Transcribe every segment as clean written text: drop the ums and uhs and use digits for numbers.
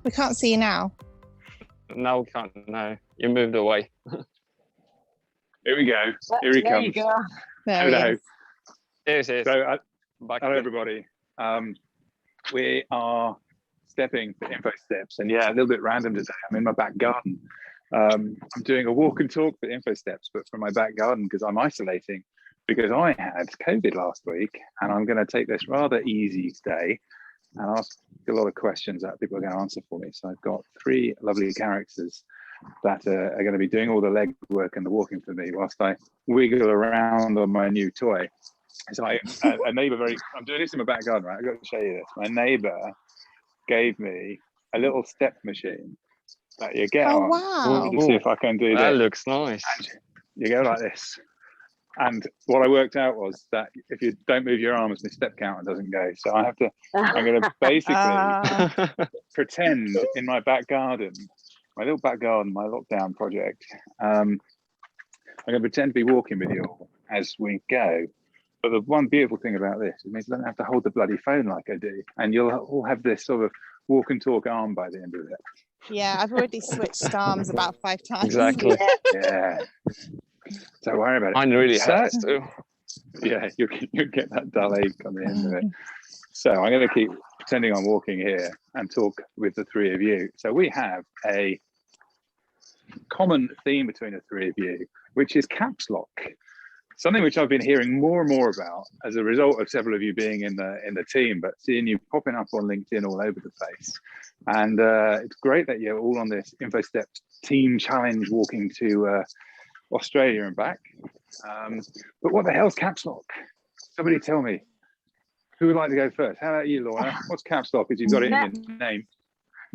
We can't see you now. Now we can't. No, you moved away. Here we go. Here he There comes. you go. There he Hello. is. Yes. So, Back hello again. everybody. We are stepping for info steps, and yeah, a little bit random today. I'm in my back garden. I'm doing a walk and talk for info steps, but from my back garden because I'm isolating because I had COVID last week, and I'm going to take this rather easy today and ask a lot of questions that people are going to answer for me. So I've got 3 lovely characters that are going to be doing all the leg work and the walking for me whilst I wiggle around on my new toy. So a neighbour, I'm doing this in my back garden, right? I've got to show you this. My neighbour gave me a little step machine that you get Oh, on. wow. Let me see if I can do That this. looks nice. And you go like this. And what I worked out was that if you don't move your arms, the step counter doesn't go. So I'm going to basically pretend in my back garden, my little back garden, my lockdown project. I'm going to pretend to be walking with you all as we go. But the one beautiful thing about this, it means you don't have to hold the bloody phone like I do. And you'll all have this sort of walk and talk arm by the end of it. Yeah, I've already switched arms about 5 times. Exactly. Yeah. Don't worry about it. Mine really hurts too. Yeah, you'll get that dull ache on the end of it. So I'm going to keep pretending I'm walking here and talk with the 3 of you. So we have a common theme between the 3 of you, which is caps lock. Something which I've been hearing more and more about as a result of several of you being in the team, but seeing you popping up on LinkedIn all over the place. And it's great that you're all on this InfoSteps team challenge walking to Australia and back. But what the hell's caps lock? Somebody tell me. Who would like to go first? How about you, Lorna? What's caps lock? Because you've got it in your name.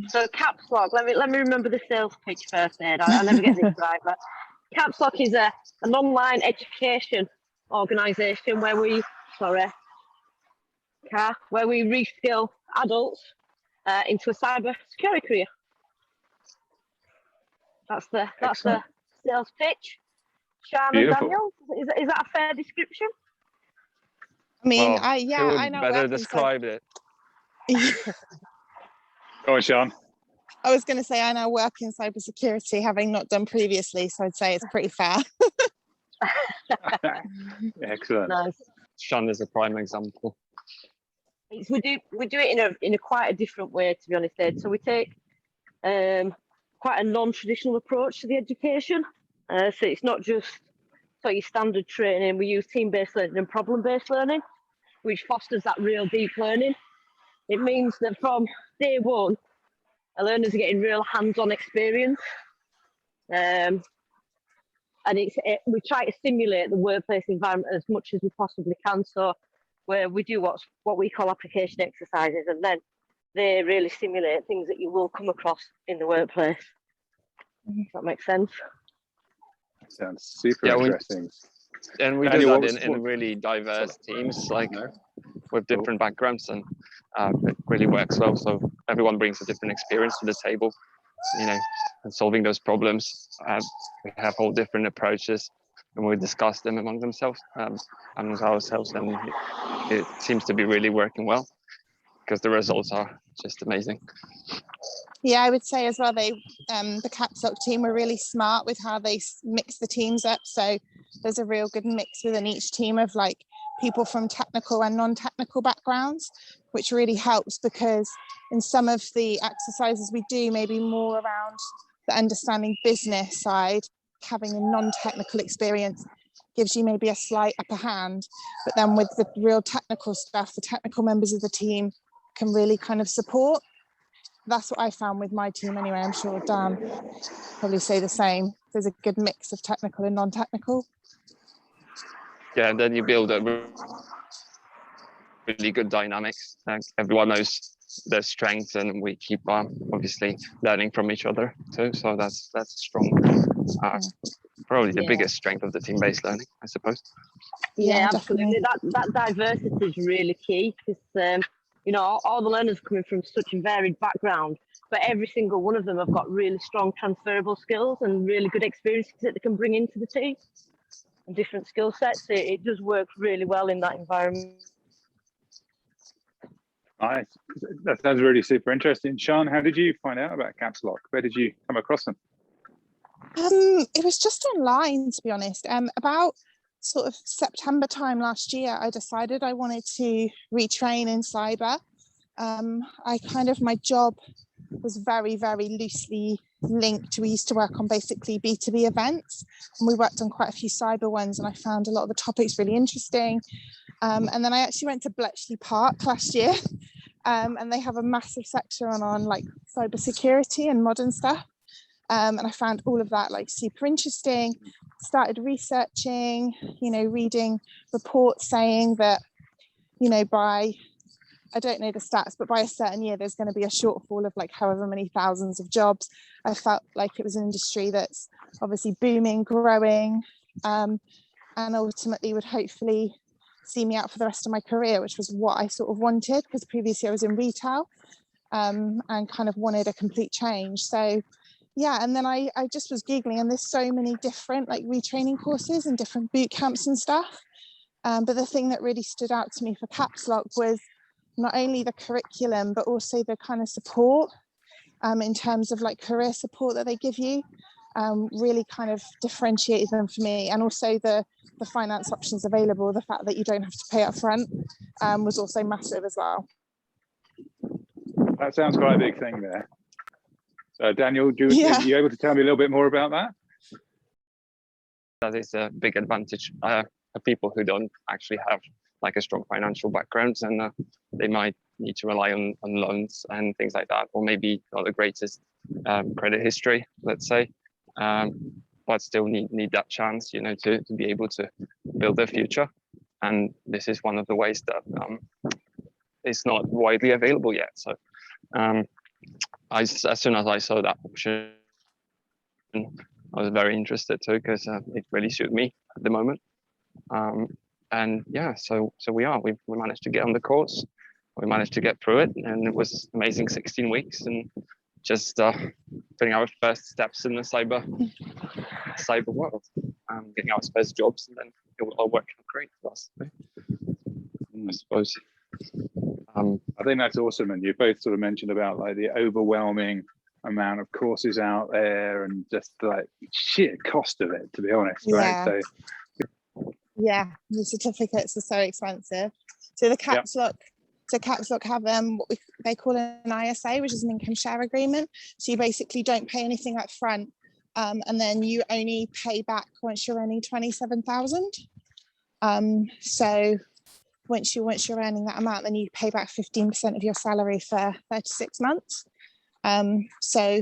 So CAPSLOCK, let me remember the sales pitch first, Ed. I never get this right, but CAPSLOCK is an online education organisation where we reskill adults into a cyber security career. That's the sales pitch. Sian and Daniel, is that a fair description? I mean, Well, I know. Better describe it. Go on, Sian. I was going to say I now work in cybersecurity, having not done previously, so I'd say it's pretty fair. Excellent. Nice. Sian is a prime example. We do it in a quite a different way, to be honest, Ed. So we take quite a non-traditional approach to the education. So it's not just your standard training. We use team-based learning and problem-based learning, which fosters that real deep learning. It means that from day one, our learners are getting real hands-on experience. And we try to simulate the workplace environment as much as we possibly can. So where we do what we call application exercises, and then they really simulate things that you will come across in the workplace. Does that make sense? Sounds super interesting. And we Daniel, do that in really diverse teams, like with different backgrounds, and it really works well. So everyone brings a different experience to the table, and solving those problems. We have all different approaches, and we discuss them among ourselves, and it seems to be really working well because the results are just amazing. Yeah, I would say as well, the CAPSLOCK team were really smart with how they mix the teams up. So there's a real good mix within each team of like people from technical and non-technical backgrounds, which really helps because in some of the exercises we do, maybe more around the understanding business side, having a non-technical experience gives you maybe a slight upper hand. But then with the real technical stuff, the technical members of the team can really kind of support. That's what I found with my team anyway. I'm sure Dan probably say the same. There's a good mix of technical and non-technical. Yeah, and then you build a really good dynamics. Everyone knows their strengths, and we keep obviously learning from each other too. So that's strong. Probably the biggest strength of the team-based learning, I suppose. Yeah, absolutely. That diversity is really key because all the learners are coming from such a varied background, but every single one of them have got really strong transferable skills and really good experiences that they can bring into the team and different skill sets. It does work really well in that environment. Nice. That sounds really super interesting. Sian, how did you find out about CAPSLOCK? Where did you come across them? It was just online, to be honest. About sort of September time last year, I decided I wanted to retrain in cyber. My job was very, very loosely linked. We used to work on basically B2B events, and we worked on quite a few cyber ones, and I found a lot of the topics really interesting. And then I actually went to Bletchley Park last year, and they have a massive section on like cyber security and modern stuff. And I found all of that like super interesting, started researching, reading reports saying that, by, I don't know the stats, but by a certain year, there's going to be a shortfall of like however many thousands of jobs. I felt like it was an industry that's obviously booming, growing, and ultimately would hopefully see me out for the rest of my career, which was what I sort of wanted, because previously I was in retail and kind of wanted a complete change. So yeah, and then I just was Googling, and there's so many different like retraining courses and different boot camps and stuff. But the thing that really stood out to me for CAPSLOCK was not only the curriculum, but also the kind of support in terms of like career support that they give you. Really kind of differentiated them for me. And also the finance options available, the fact that you don't have to pay up front was also massive as well. That sounds quite a big thing there. Daniel, are you able to tell me a little bit more about that? That is a big advantage of people who don't actually have like a strong financial background, and they might need to rely on loans and things like that, or maybe not the greatest credit history, let's say, but still need that chance, to be able to build their future. And this is one of the ways that it's not widely available yet. So as soon as I saw that option, I was very interested too, because it really suited me at the moment. And yeah, so we managed to get on the course. We managed to get through it, and it was amazing 16 weeks, and just putting our first steps in the cyber world, getting our first jobs, and then it will all work out great for us, I suppose. I think that's awesome, and you both sort of mentioned about like the overwhelming amount of courses out there and just like sheer cost of it, to be honest. Yeah. Right? Yeah, the certificates are so expensive. So the CAPSLOCK have what they call an ISA, which is an income share agreement. So you basically don't pay anything up front, and then you only pay back once you're earning 27,000. So once you're earning that amount, then you pay back 15% of your salary for 36 months. So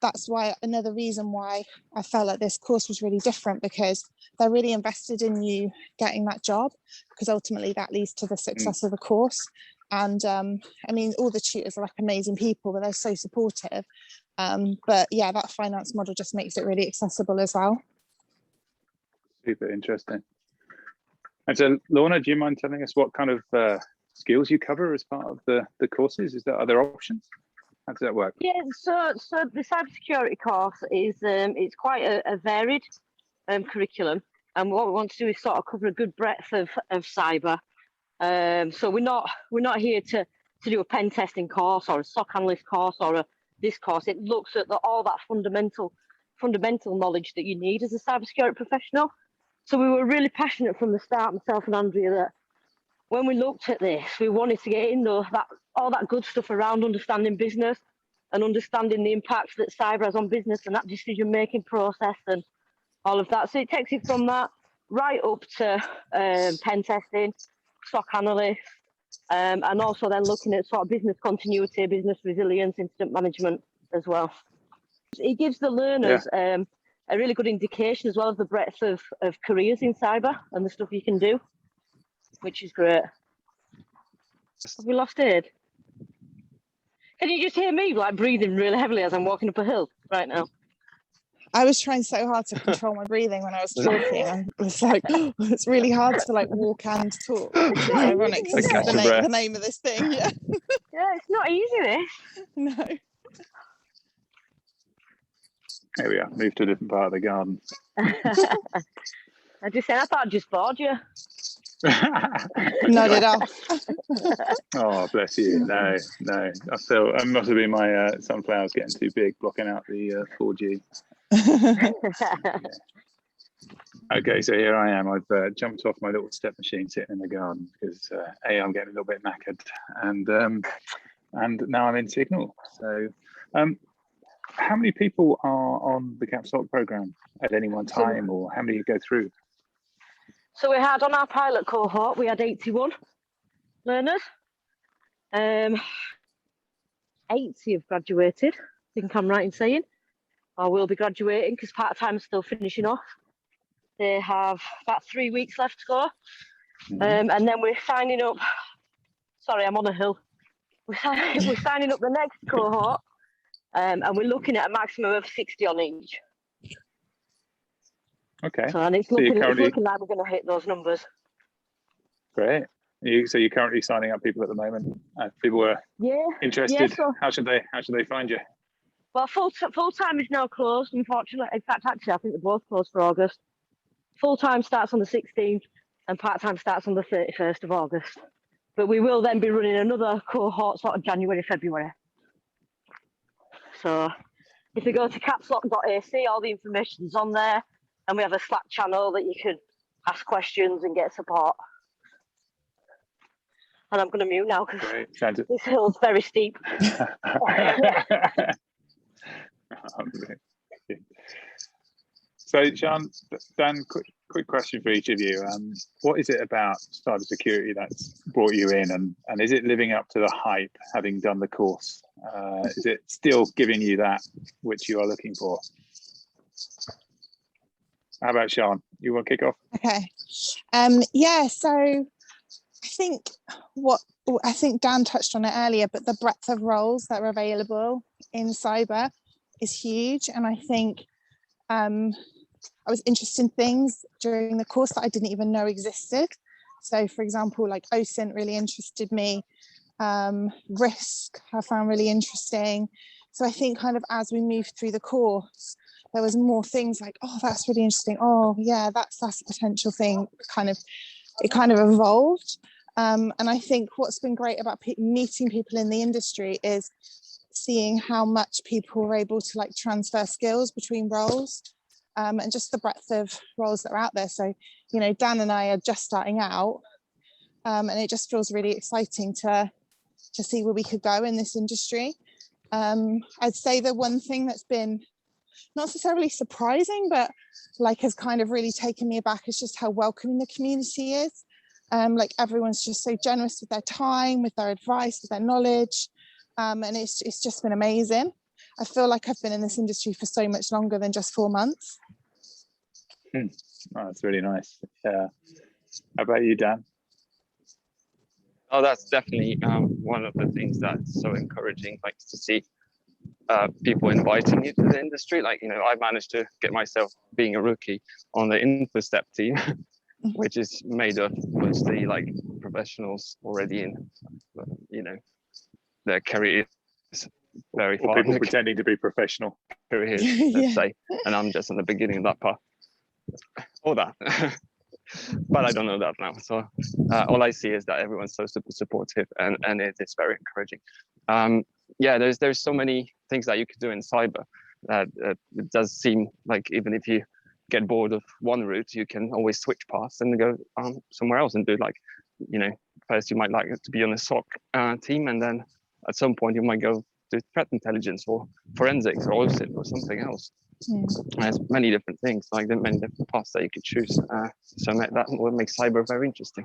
that's why another reason why I felt like this course was really different, because they're really invested in you getting that job, because ultimately that leads to the success of the course. And I mean, all the tutors are like amazing people, but they're so supportive. But yeah, that finance model just makes it really accessible as well. Super interesting. And so, Lorna, do you mind telling us what kind of skills you cover as part of the courses? Are there options? How does that work? Yeah, so the cybersecurity course is it's quite a varied curriculum, and what we want to do is sort of cover a good breadth of cyber. So we're not here to do a pen testing course or a SOC analyst course or this course. It looks at all that fundamental knowledge that you need as a cybersecurity professional. So we were really passionate from the start, myself and Andrea, that when we looked at this, we wanted to get into all that good stuff around understanding business and understanding the impact that cyber has on business and that decision-making process and all of that. So it takes it from that right up to pen testing, SOC analyst, and also then looking at sort of business continuity, business resilience, incident management as well. It gives the learners a really good indication as well of the breadth of careers in cyber and the stuff you can do, which is great. Have we lost Ed? Can you just hear me like breathing really heavily as I'm walking up a hill right now? I was trying so hard to control my breathing when I was talking. I was like, it's really hard to like walk and talk, which is ironic. This is the name of this thing. Yeah. Yeah, it's not easy, this. No. There we are. Move to a different part of the garden. I just said I thought I just bored you. Nodded off. Oh, bless you. No. I feel it must have been my sunflowers getting too big, blocking out the 4G. Yeah. Okay, so here I am. I've jumped off my little step machine sitting in the garden because I'm getting a little bit knackered, and now I'm in Signal. So, how many people are on the CAPSLOCK program at any one time, or how many you go through? So we had on our pilot cohort, we had 81 learners. 80 have graduated, I think I'm right in saying, or will be graduating because part-time is still finishing off. They have about 3 weeks left to go. And then we're signing up, sorry, I'm on a hill. We're signing up the next cohort, and we're looking at a maximum of 60 on each. Okay. So, and it's looking like we're going to hit those numbers. Great. So you're currently signing up people at the moment. People were interested. Yeah, so, how should they find you? Well, full time is now closed, unfortunately. In fact, actually, I think they're both closed for August. Full time starts on the 16th, and part time starts on the 31st of August. But we will then be running another cohort sort of January, February. So if you go to capslock.ac, all the information's on there, and we have a Slack channel that you can ask questions and get support. And I'm going to mute now because this hill's very steep. So, Sian, Dan, quick question for each of you. What is it about cybersecurity that's brought you in, and is it living up to the hype, having done the course? Is it still giving you that which you are looking for? How about Sian? You want to kick off? Okay. Yeah, so I think Dan touched on it earlier, but the breadth of roles that are available in cyber is huge. And I think I was interested in things during the course that I didn't even know existed. So for example, like OSINT really interested me. Risk I found really interesting. So I think kind of as we moved through the course, there was more things like, oh, that's really interesting. Oh yeah, that's a potential thing. It kind of evolved. And I think what's been great about meeting people in the industry is seeing how much people are able to like transfer skills between roles, and just the breadth of roles that are out there. So, you know, Dan and I are just starting out, and it just feels really exciting to see where we could go in this industry. I'd say the one thing that's been not necessarily surprising, but like has kind of really taken me aback is just how welcoming the community is. Like everyone's just so generous with their time, with their advice, with their knowledge. And it's just been amazing. I feel like I've been in this industry for so much longer than just 4 months. Oh, that's really nice. Yeah. How about you, Dan? Oh, that's definitely one of the things that's so encouraging, like to see people inviting you to the industry. Like, you know, I managed to get myself, being a rookie, on the InfoStep team, which is made of mostly like professionals already in, you know, their careers very far. People pretending to be professional careers, let's say, and I'm just in the beginning of that path. All that. But I don't know that now. So all I see is that everyone's so super supportive, and it's very encouraging. Yeah, there's so many things that you could do in cyber that it does seem like even if you get bored of one route, you can always switch paths and go somewhere else and do, like, you know, first you might like to be on a SOC team, and then at some point you might go to threat intelligence or forensics or OSINT or something else. There's many different things, like the many different paths that you could choose. So that will make cyber very interesting,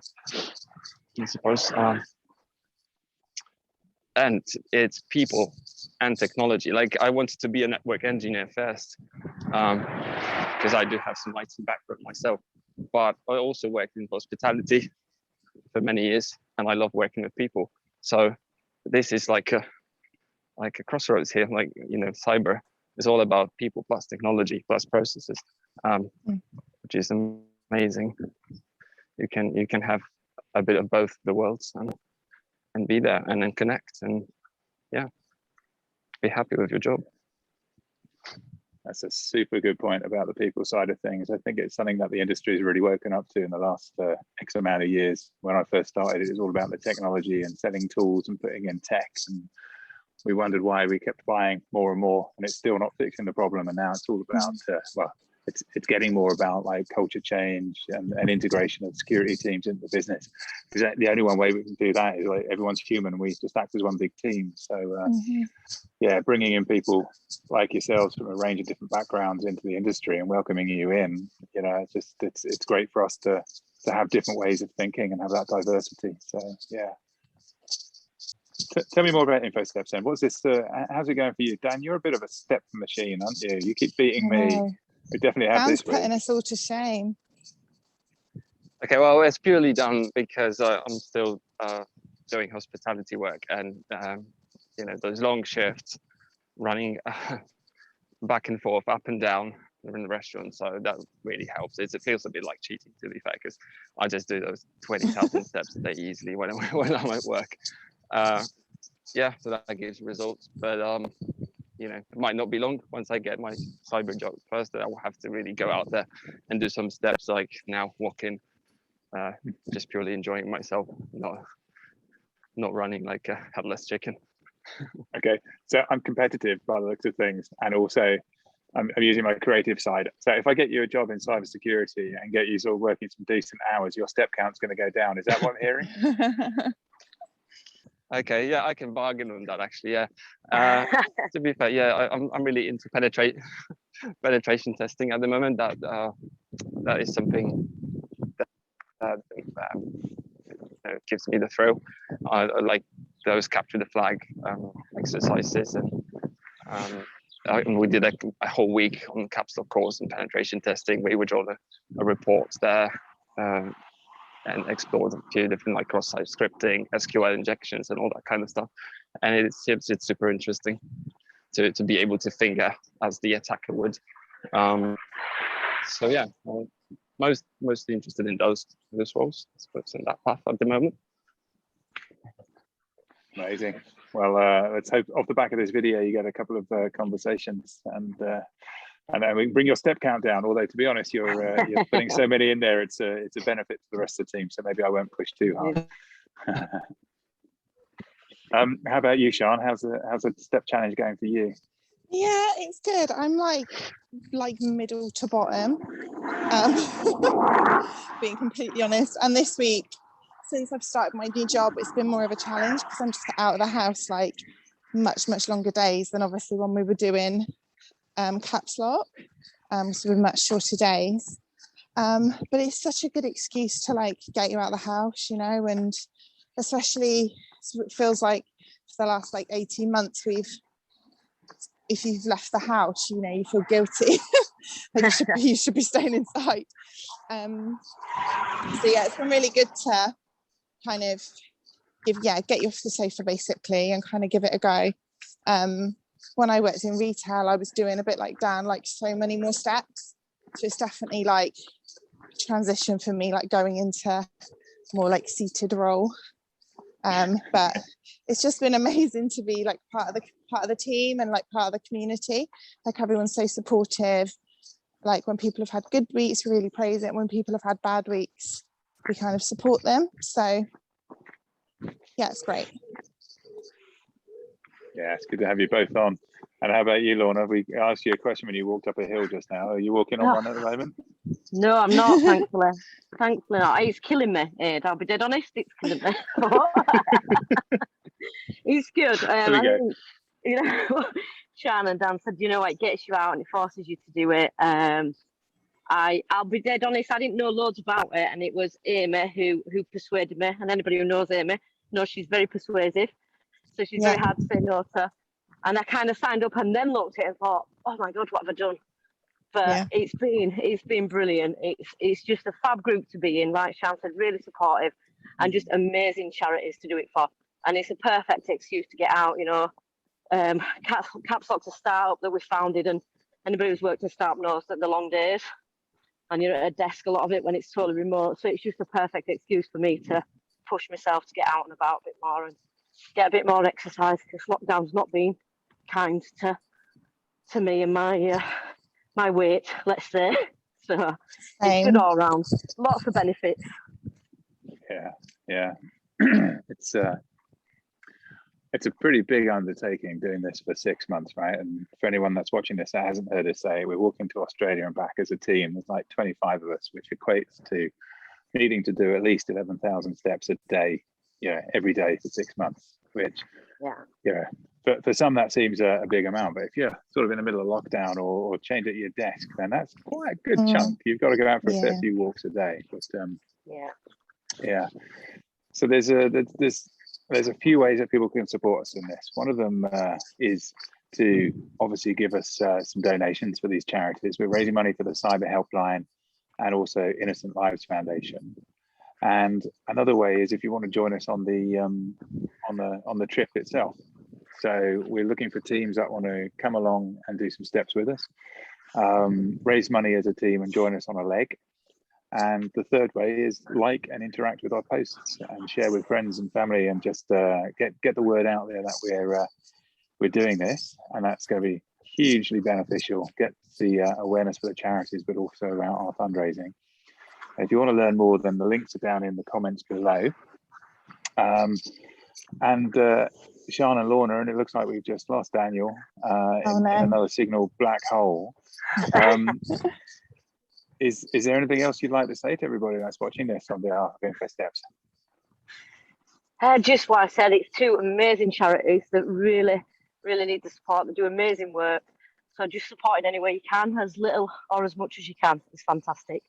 I suppose. And it's people and technology. Like, I wanted to be a network engineer first, because I do have some IT background myself, but I also worked in hospitality for many years, and I love working with people. So this is like a crossroads here. Like, you know, cyber is all about people plus technology plus processes, which is amazing. You can have a bit of both the worlds and be there and then connect and, yeah, be happy with your job. That's a super good point about the people side of things. I think it's something that the industry has really woken up to in the last X amount of years. When I first started, it was all about the technology and selling tools and putting in tech, and we wondered why we kept buying more and more, and it's still not fixing the problem. And now it's all about well, it's getting more about like culture change and integration of security teams into the business. Because the only one way we can do that is like everyone's human and we just act as one big team. So yeah, bringing in people like yourselves from a range of different backgrounds into the industry and welcoming you in, you know, it's great for us to have different ways of thinking and have that diversity. So yeah. Tell me more about InfoSteps then. What's this? How's it going for you, Dan? You're a bit of a step machine, aren't you? You keep beating me. We definitely have this. Putting us all to shame. Okay, well, it's purely done because I'm still doing hospitality work, and you know, those long shifts, running back and forth, up and down in the restaurant. So that really helps. It feels a bit like cheating, to be fair, because I just do those 20,000 steps a day easily when I'm at work. Yeah, so that gives results, but you know, it might not be long. Once I get my cyber job first, I will have to really go out there and do some steps like now walking, just purely enjoying myself, not running like a headless chicken. Okay, so I'm competitive by the looks of things, and also I'm using my creative side. So if I get you a job in cybersecurity and get you sort of working some decent hours, your step count's going to go down. Is that what I'm hearing? Okay, yeah, I can bargain on that actually. Yeah, to be fair, yeah, I'm really into penetration testing at the moment. That is something that gives me the thrill. I like those capture the flag exercises, and we did a whole week on CAPSLOCK course and penetration testing. We would draw a report there. And explored a few different like cross-site scripting, SQL injections, and all that kind of stuff. And it's super interesting to be able to think as the attacker would. So yeah, mostly interested in those roles, I suppose, in that path at the moment. Amazing. Well, let's hope off the back of this video you get a couple of conversations, and we can bring your step count down. Although to be honest, you're putting so many in there, it's a benefit to the rest of the team. So maybe I won't push too hard. How about you, Sian? How's the step challenge going for you? Yeah, it's good. I'm like middle to bottom, being completely honest. And this week, since I've started my new job, it's been more of a challenge because I'm just out of the house like much longer days than obviously when we were doing CAPSLOCK, so with much shorter days, but it's such a good excuse to like get you out of the house, you know, and especially it feels like for the last like 18 months if you've left the house, you know, you feel guilty. Like you should be staying inside. So yeah, it's been really good to kind of get you off the sofa basically and kind of give it a go. When I worked in retail, I was doing a bit like Dan, like so many more steps. So it's definitely like transition for me, like going into more like seated role. But it's just been amazing to be like part of the team and like part of the community. Like everyone's so supportive. Like when people have had good weeks, we really praise it. When people have had bad weeks, we kind of support them. So yeah, it's great. Yeah, it's good to have you both on. And how about you, Lorna? We asked you a question when you walked up a hill just now. Are you walking on one at the moment? No, I'm not, thankfully. Thankfully not. It's killing me, Ed. I'll be dead honest, it's killing me. It's good. I think, you know, Sian and Dan said, you know, it gets you out and it forces you to do it. I'll be dead honest, I didn't know loads about it, and it was Amy who persuaded me. And anybody who knows Amy knows she's very persuasive. So she's very hard to say no to. And I kind of signed up and then looked at it and thought, oh my God, what have I done? But it's been brilliant. It's just a fab group to be in. Like Sian said, really supportive and just amazing charities to do it for. And it's a perfect excuse to get out, you know. CAPSLOCK's a startup that we founded, and anybody who's worked in a startup knows that the long days and you're at a desk a lot of it when it's totally remote. So it's just a perfect excuse for me to push myself to get out and about a bit more and get a bit more exercise, because lockdown's not been kind to me and my my weight, let's say. So it's Same. good all round. Lots of benefits. Yeah. It's a pretty big undertaking doing this for 6 months, right? And for anyone that's watching this that hasn't heard us say, we're walking to Australia and back as a team. There's like 25 of us, which equates to needing to do at least 11,000 steps a day, every day for 6 months, which, for some that seems a big amount, but if you're sort of in the middle of lockdown or chained at your desk, then that's quite a good chunk. You've got to go out for a fair few walks a day. But so there's a few ways that people can support us in this. One of them is to obviously give us some donations for these charities. We're raising money for the Cyber Helpline and also Innocent Lives Foundation. And another way is if you want to join us on the trip itself. So we're looking for teams that want to come along and do some steps with us, raise money as a team and join us on a leg. And the third way is like and interact with our posts and share with friends and family and just get the word out there that we're doing this, and that's going to be hugely beneficial. Get the awareness for the charities, but also about our fundraising. If you want to learn more, then the links are down in the comments below. Sian and Lorna, and it looks like we've just lost Daniel in another signal black hole. Is there anything else you'd like to say to everybody that's watching this on behalf of InfoSteps? Just what I said, it's two amazing charities that really need the support. They do amazing work. So just support in any way you can, as little or as much as you can. It's fantastic.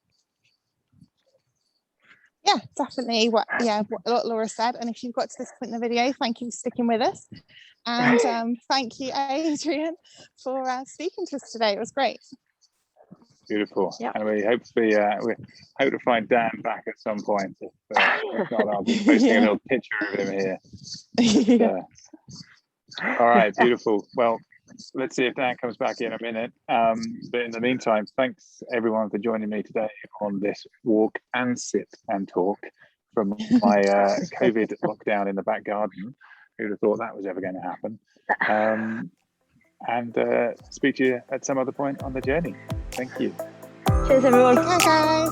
Yeah, definitely what Laura said. And if you've got to this point in the video, thank you for sticking with us. And thank you, Adrian, for speaking to us today. It was great. Beautiful. Yep. And we hope to find Dan back at some point. If not, I'll be posting a little picture of him here. All right, beautiful. Well, let's see if Dan comes back in a minute. But in the meantime, thanks everyone for joining me today on this walk and sit and talk from my COVID lockdown in the back garden. Who'd have thought that was ever going to happen? And speak to you at some other point on the journey. Thank you. Cheers, everyone. Bye, guys.